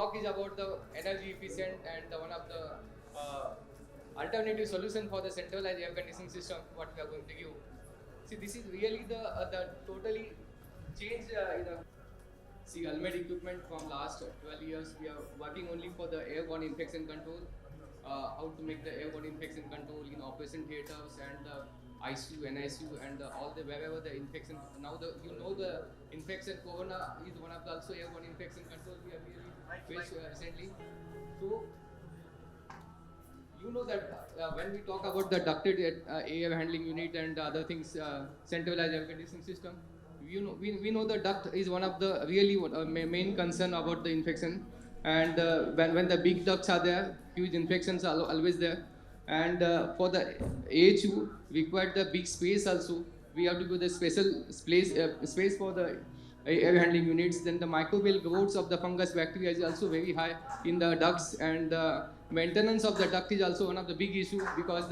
talk is about the energy efficient and one of the alternative solution for the centralized air conditioning system what we are going to give. See, this is really the totally change in the helmet equipment from last 12 years. We are working only for the airborne infection control, how to make the airborne infection control in operation theaters and ICU, NICU, and all the wherever the infection. Now the infection corona is one of the also airborne infection control we have really faced recently. So you know that when we talk about the ducted air handling unit and other things, centralized air conditioning system, we know the duct is one of the really main concern about the infection. And when the big ducts are there, huge infections are always there. And for the AHU, required the big space also. We have to give the special space for the air handling units. Then the microbial growths of the fungus bacteria is also very high in the ducts, and maintenance of the duct is also one of the big issue, because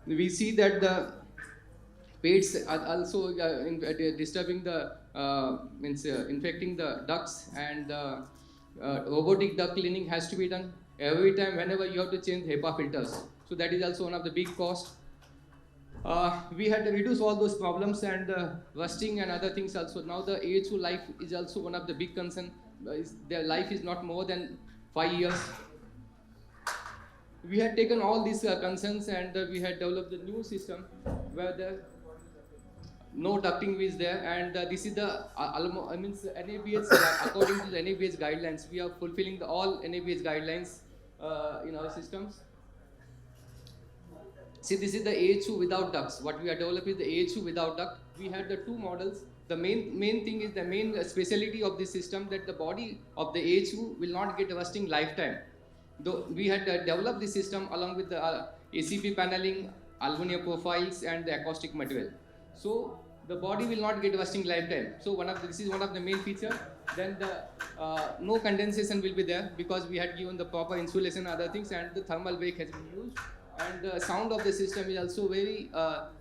we see that the pests are also disturbing the infecting the ducts, and robotic duct cleaning has to be done every time whenever you have to change HEPA filters. So that is also one of the big cost. We had to reduce all those problems and rusting and other things also. Now the AHU life is also one of the big concern. Their life is not more than 5 years. We had taken all these concerns, and we had developed the new system where the no ducting is there, and this is the NABH according to the NABH guidelines. We are fulfilling all NABH guidelines in our systems. See, this is the AHU without ducts. What we are developing is the AHU without duct. We had the two models. The main thing is the main speciality of this system, that the body of the AHU will not get rusting lifetime. Though we had developed this system along with the ACP paneling, aluminum profiles, and the acoustic material. So the body will not get rusting lifetime. So this is one of the main feature. Then the no condensation will be there, because we had given the proper insulation and other things, and the thermal break has been used. And the sound of the system is also very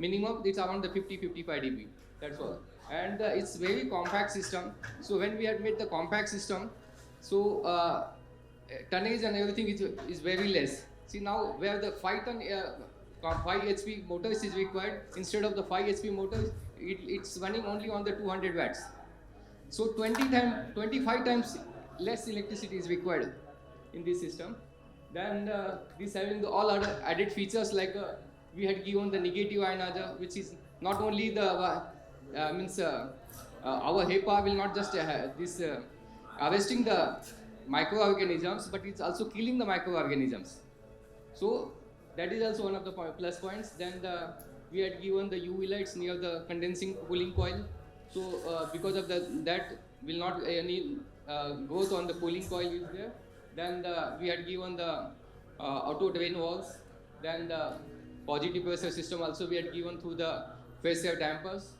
minimum. It's around the 50-55 dB. That's all. And it's very compact system. So when we had made the compact system, so tonnage and everything is very less. See, now where the 5 HP motors is required, instead of the 5 HP motors, it's running only on the 200 watts. So 25 times less electricity is required in this system. Then this having all other added features, like we had given the negative ionomer, which is not only the our HEPA will not just arresting the microorganisms, but it's also killing the microorganisms. So that is also one of the plus points. Then we had given the UV lights near the condensing cooling coil. So because of that will not any growth on the cooling coil is there. Then we had given the auto drain valves. Then the positive pressure system also we had given through the phase air dampers.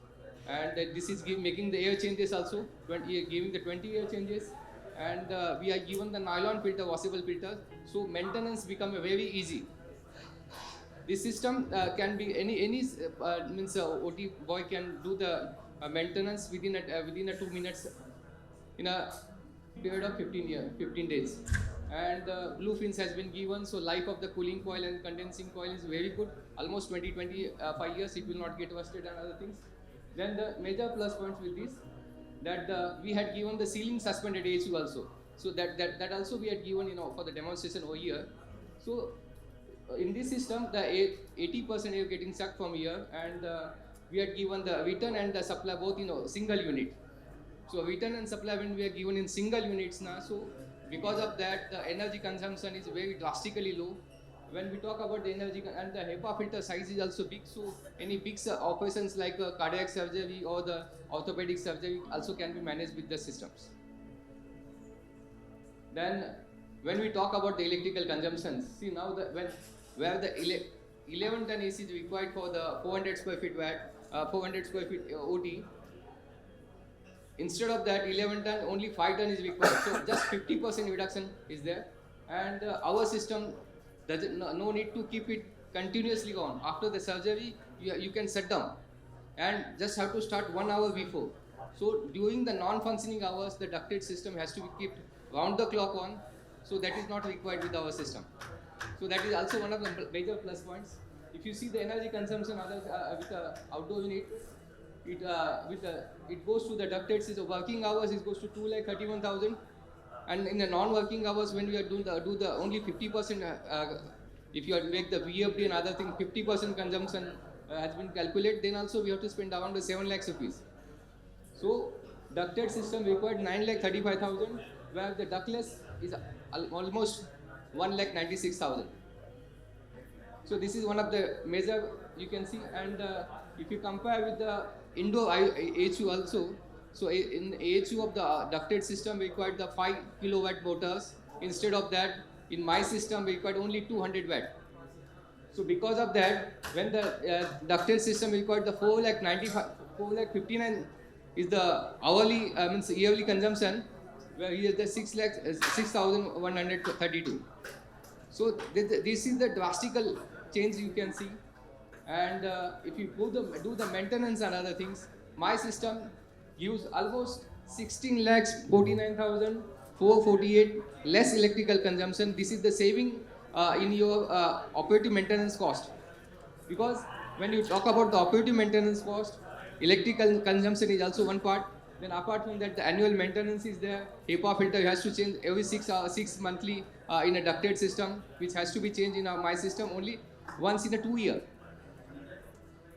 And this is making the air changes also, giving the 20 air changes. And we are given the nylon filter, washable filter. So maintenance become very easy. This system can be any OT boy can do the maintenance within a 2 minutes in a period of 15 days. And blue fins has been given, so life of the cooling coil and condensing coil is very good. Almost 25 years it will not get rusted and other things. Then the major plus points with this, that we had given the ceiling suspended AHU also. So that also we had given for the demonstration over here. So in this system, the 80% air getting sucked from here, and we had given the return and the supply both single unit. So return and supply when we are given in single units now, so because of that the energy consumption is very drastically low. When we talk about the energy, and the HEPA filter size is also big, so any big operations like cardiac surgery or the orthopedic surgery also can be managed with the systems. Then when we talk about the electrical consumption, see now where the 11 ton AC is required for the 400 square feet OT, instead of that 11 ton, only 5 ton is required. So just 50% reduction is there. And our system no need to keep it continuously on. After the surgery, you can shut down and just have to start 1 hour before. So during the non-functioning hours, the ducted system has to be kept round the clock on. So that is not required with our system. So that is also one of the major plus points. If you see the energy consumption with the outdoor unit, it goes to the ducted system. Working hours it goes to 2,31,000, and in the non-working hours when we are do the only 50%. If you make the VFD and other thing, 50% consumption has been calculated. Then also we have to spend around 7 lakhs rupees. So ducted system required 9,35,000, where the ductless is almost 1,96,000. So this is one of the major you can see, and if you compare with the indoor AHU also, so in AHU of the ducted system we required the 5 kilowatt motors. Instead of that, in my system we required only 200 watt. So because of that, when the ducted system required the 4,59 is the hourly means yearly consumption, where here the 6,132. So this is the drastical change you can see. And if you do the maintenance and other things, my system gives almost 16,49,448 less electrical consumption. This is the saving in your operative maintenance cost. Because when you talk about the operative maintenance cost, electrical consumption is also one part. Then apart from that, the annual maintenance is there. HEPA filter has to change every 6 monthly in a ducted system, which has to be changed in my system only once in a 2 year.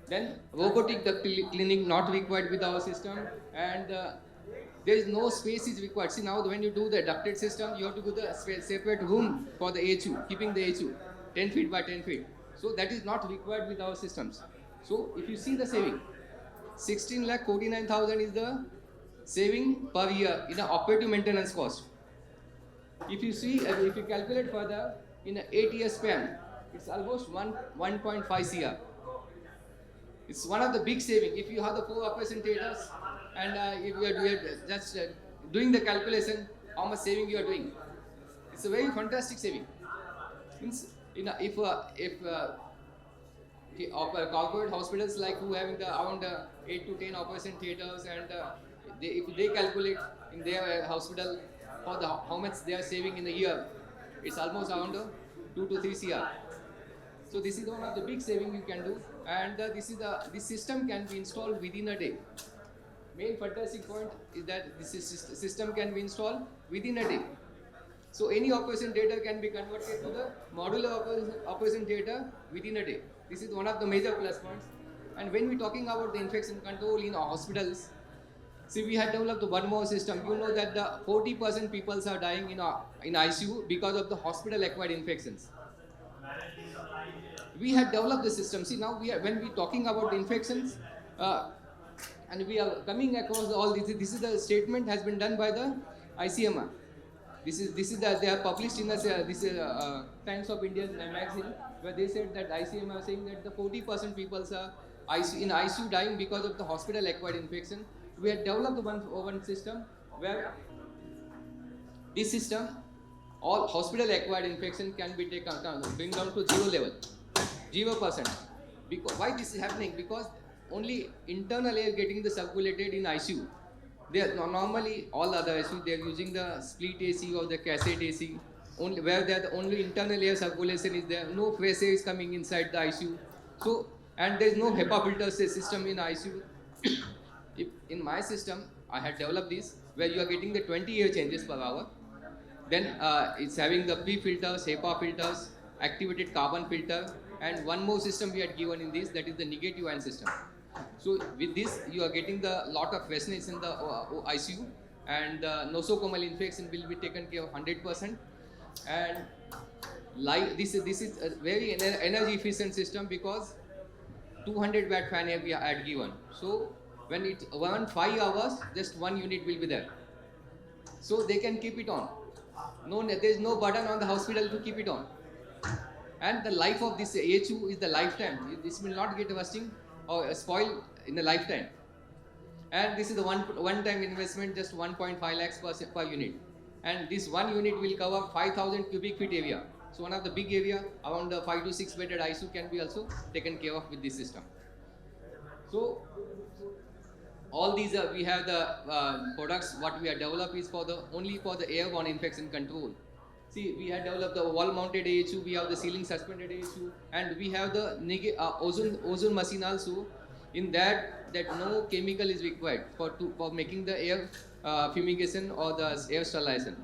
Then robotic duct cleaning not required with our system, and there is no space is required. See, now when you do the ducted system, you have to do the separate room for the AHU, keeping the AHU 10 feet by 10 feet. So that is not required with our systems. So if you see the saving, 16,49,000 is the saving per year in an operative maintenance cost. If you see, if you calculate further, in an 8-year span, it's almost 1.5 CR. It's one of the big saving. If you have the 4 operation theaters, and if you are just doing the calculation, how much saving you are doing, it's a very fantastic saving. Means if corporate hospitals like who having the around 8 to 10 operation theaters, and if they calculate in their hospital for how much they are saving in a year, it's almost around 2 to 3 CR. So this is one of the big saving you can do, and this system can be installed within a day. Main fantastic point is that this system can be installed within a day. So any operation theater can be converted to the modular operation theater within a day. This is one of the major plus points. And when we're talking about the infection control in hospitals, see, we had developed one more system. You know that the 40% people are dying in ICU because of the hospital-acquired infections. We had developed the system. See, now when we're talking about the infections, and we are coming across all this. This is the statement has been done by the ICMR. They are published in this Times of India magazine, where they said that ICMR saying that the 40% people are in ICU dying because of the hospital-acquired infection. We had developed one system where this system, all hospital-acquired infection can be bring down to 0 level, 0%. Because why this is happening? Because only internal air getting the circulated in ICU. They are normally all other ICU they are using the split AC or the cassette AC, only where the only internal air circulation is there. No fresh air is coming inside the ICU. So, and there is no HEPA filter system in ICU. If in my system, I had developed this where you are getting the 20 air changes per hour. Then it's having the pre-filters, HEPA filters, activated carbon filter, and one more system we had given in this, that is the negative ion system. So with this, you are getting the lot of freshness in the ICU, and nosocomial infection will be taken care of 100%. And this is a very energy efficient system because 200 watt fan we had given. So when it run 5 hours, just one unit will be there. So they can keep it on. There is no burden on the hospital to keep it on. And the life of this AHU is the lifetime. This will not get rusting or spoil in a lifetime. And this is the one-time investment, just 1.5 lakhs per unit. And this one unit will cover 5,000 cubic feet area. So one of the big area, around the 5 to 6 bedded ICU can be also taken care of with this system. So all these we have the products what we have developed is for the only for the airborne infection control. See, we have developed the wall-mounted AHU, we have the ceiling suspended AHU, and we have the ozone machine also. In that no chemical is required for making the air fumigation or the air sterilization.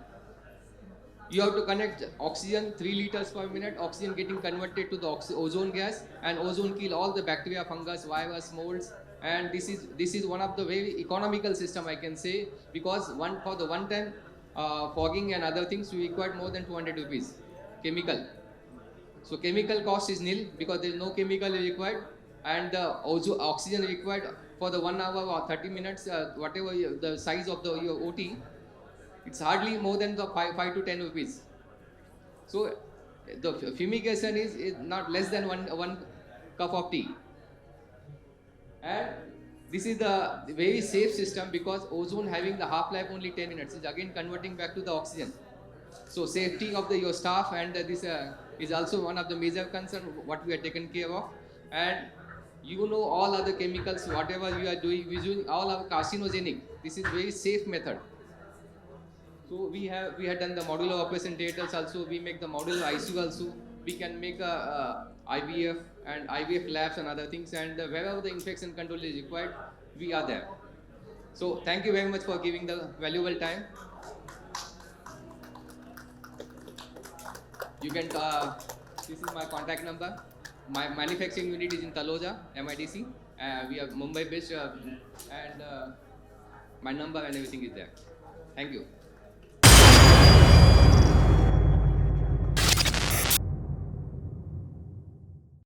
You have to connect oxygen 3 liters per minute, oxygen getting converted to the ozone gas, and ozone kill all the bacteria, fungus, virus, molds. And this is one of the very economical system I can say, because for the one time fogging and other things we required more than 200 rupees chemical. So chemical cost is nil because there is no chemical required, and the oxygen required for the 1 hour or 30 minutes, whatever the size of your OT, it's hardly more than the 5 to 10 rupees. So the fumigation is not less than one cup of tea. And this is the very safe system because ozone having the half-life only 10 minutes is again converting back to the oxygen. So safety of your staff and this is also one of the major concern what we are taken care of. And you know all other chemicals, whatever you are doing, using all are carcinogenic. This is very safe method. So we have done the modular operation theaters also. We make the modular ICU also. We can make IVF and IVF labs and other things. And wherever the infection control is required, we are there. So thank you very much for giving the valuable time. You can. This is my contact number. My manufacturing unit is in Taloja, MIDC. We are Mumbai based, and my number and everything is there. Thank you.